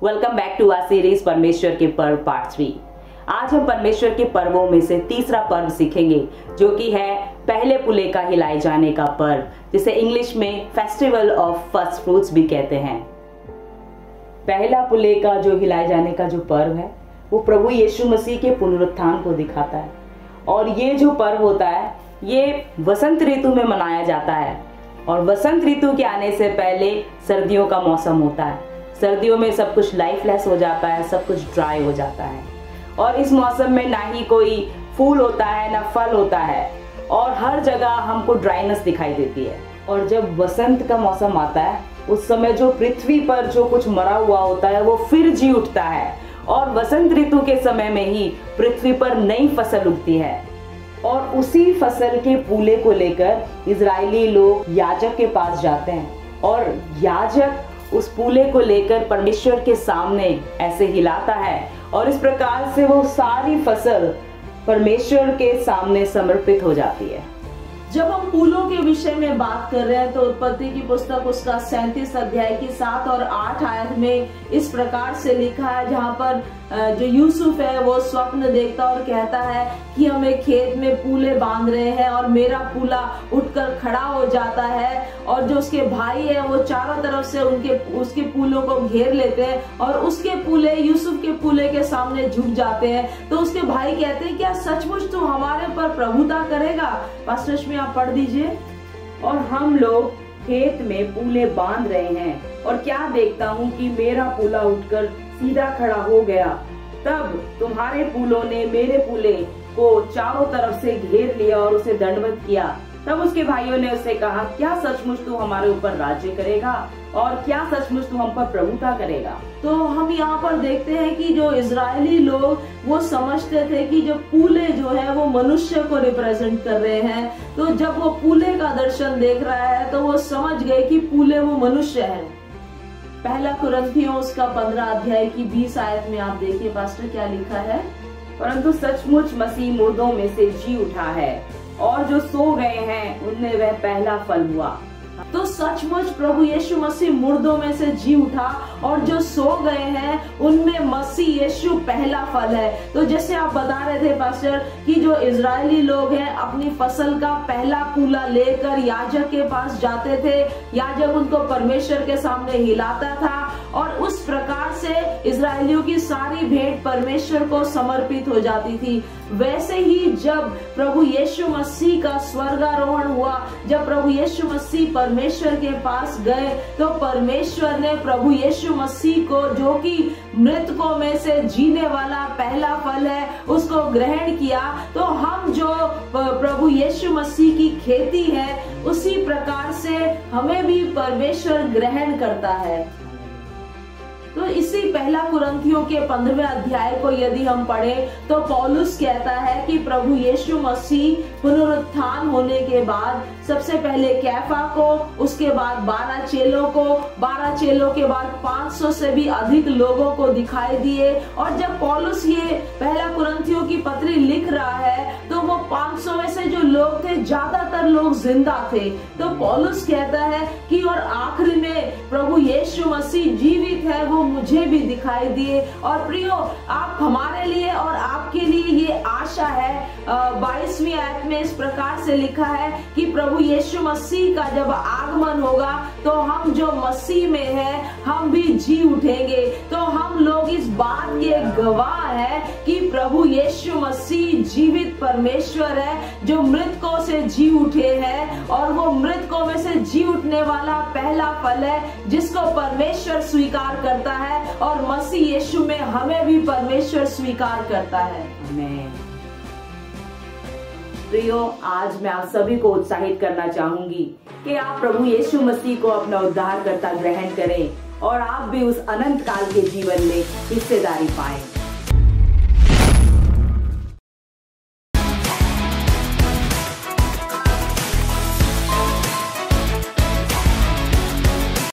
Welcome back to our series परमेश्वर के पर्व पार्ट 3। आज हम परमेश्वर के पर्वों में से तीसरा पर्व सीखेंगे, जो कि है पहले पुले का हिलाए जाने का पर्व, जिसे इंग्लिश में फेस्टिवल ऑफ फर्स्ट फ्रूट्स भी कहते हैं। पहला पुले का जो हिलाए जाने का जो पर्व है वो प्रभु यीशु मसीह के पुनरुत्थान को दिखाता है। और ये जो पर्व होता है ये वसंत ऋतु में मनाया जाता है। और वसंत ऋतु के आने से पहले सर्दियों का मौसम होता है। सर्दियों में सब कुछ लाइफलेस हो जाता है, सब कुछ ड्राई हो जाता है। और इस मौसम में ना ही कोई फूल होता है ना फल होता है, और हर जगह हमको ड्राइनेस दिखाई देती है। और जब वसंत का मौसम आता है उस समय जो पृथ्वी पर जो कुछ मरा हुआ होता है वो फिर जी उठता है। और वसंत ऋतु के समय में ही पृथ्वी पर नई फसल उगती है। और उसी फसल के फूले को लेकर इजरायली लोग याजक के पास जाते हैं, और याजक उस फूले को लेकर परमेश्वर के सामने ऐसे हिलाता है, और इस प्रकार से वो सारी फसल परमेश्वर के सामने समर्पित हो जाती है। जब हम फूलों के विषय में बात कर रहे हैं तो उत्पत्ति की पुस्तक उसका 37 अध्याय की 7 और 8 आयत में इस प्रकार से लिखा है, जहाँ पर जो यूसुफ है वो स्वप्न देखता और कहता है कि हम एक खेत में पूले बांध रहे हैं और मेरा पूला उठकर खड़ा हो जाता है, और जो उसके भाई है वो चारों तरफ से उसके पूलों को घेर लेते हैं और उसके पूले यूसुफ के पूले के सामने झुक जाते हैं। तो उसके भाई कहते हैं, क्या सचमुच तू हमारे ऊपर प्रभुता करेगा? पास्टर में आप पढ़ दीजिए। और हम लोग खेत में पूले बांध रहे हैं और क्या देखता हूँ कि मेरा पूला उठकर सीधा खड़ा हो गया। तब तुम्हारे पूलों ने मेरे पूले को चारों तरफ से घेर लिया और उसे दंडवत किया। तब उसके भाइयों ने उससे कहा, क्या सचमुच तू हमारे ऊपर राज्य करेगा और क्या सचमुच तू हम पर प्रभुता करेगा? तो हम यहाँ पर देखते हैं कि जो इजरायली लोग वो समझते थे कि जो पूले जो है वो मनुष्य को रिप्रेजेंट कर रहे हैं। तो जब वो पूले का दर्शन देख रहा है तो वो समझ गए कि पूले वो मनुष्य है। पहला कुरिन्थियों उसका 15 अध्याय की 20 आयत में आप देखिए पास्टर क्या लिखा है। परंतु सचमुच मसीह मुर्दों में से जी उठा है, और जो सो गए हैं उनमें वह पहला फल हुआ। तो सचमुच प्रभु यीशु मसीह मुर्दों में से जी उठा, और जो सो गए हैं उनमें मसीह यीशु पहला फल है। तो जैसे आप बता रहे थे पास्टर कि जो इजरायली लोग हैं अपनी फसल का पहला पूला लेकर याजक के पास जाते थे, याजक उनको परमेश्वर के सामने हिलाता था, और उस प्रकार से इजरायलियों की सारी भेंट परमेश्वर को समर्पित हो जाती थी। वैसे ही जब प्रभु यीशु मसीह का स्वर्गारोहण हुआ, जब प्रभु यीशु मसीह परमेश्वर के पास गए, तो परमेश्वर ने प्रभु यीशु मसीह को, जो कि मृतकों में से जीने वाला पहला फल है, उसको ग्रहण किया। तो हम जो प्रभु यीशु मसीह की खेती है उसी प्रकार से हमें भी परमेश्वर ग्रहण करता है। तो इसी पहला कुरिन्थियों के 15वें अध्याय को यदि हम पढ़ें तो पौलुस कहता है कि प्रभु यीशु मसीह पुनरुत्थान होने के बाद सबसे पहले कैफा को, उसके बाद 12 चेलों को, 12 चेलों के बाद 500 से भी अधिक लोगों को दिखाई दिए। और जब पौलुस ये पहला कुरिन्थियों की पत्री लिख रहा है तो वो 500 में से जो लोग थे ज्यादातर लोग जिंदा थे। तो पौलुस कहता है कि और आखिरी में प्रभु यीशु मसीह जीवित है, वो मुझे भी दिखाई दिए। और प्रियो, आप हमारे लिए और आपके लिए ये आशा है। 22वीं आयत में इस प्रकार से लिखा है कि प्रभु यीशु मसीह का जब आगमन होगा तो हम जो मसीह में हैं हम भी जी उठेंगे। तो हम लोग इस बात के गवाह हैं कि प्रभु यीशु मसीह जीवित परमेश्वर है, जो मृतकों से जी उठे हैं, और वो मृतकों में से जी उठने वाला पहला फल है जिसको परमेश्वर स्वीकार करता है, और मसीह यीशु में हमें भी परमेश्वर स्वीकार करता है। आमीन। प्रियो, आज मैं आप सभी को उत्साहित करना चाहूंगी कि आप प्रभु यीशु मसीह को अपना उद्धारकर्ता ग्रहण करें और आप भी उस अनंत काल के जीवन में हिस्सेदारी पाएं।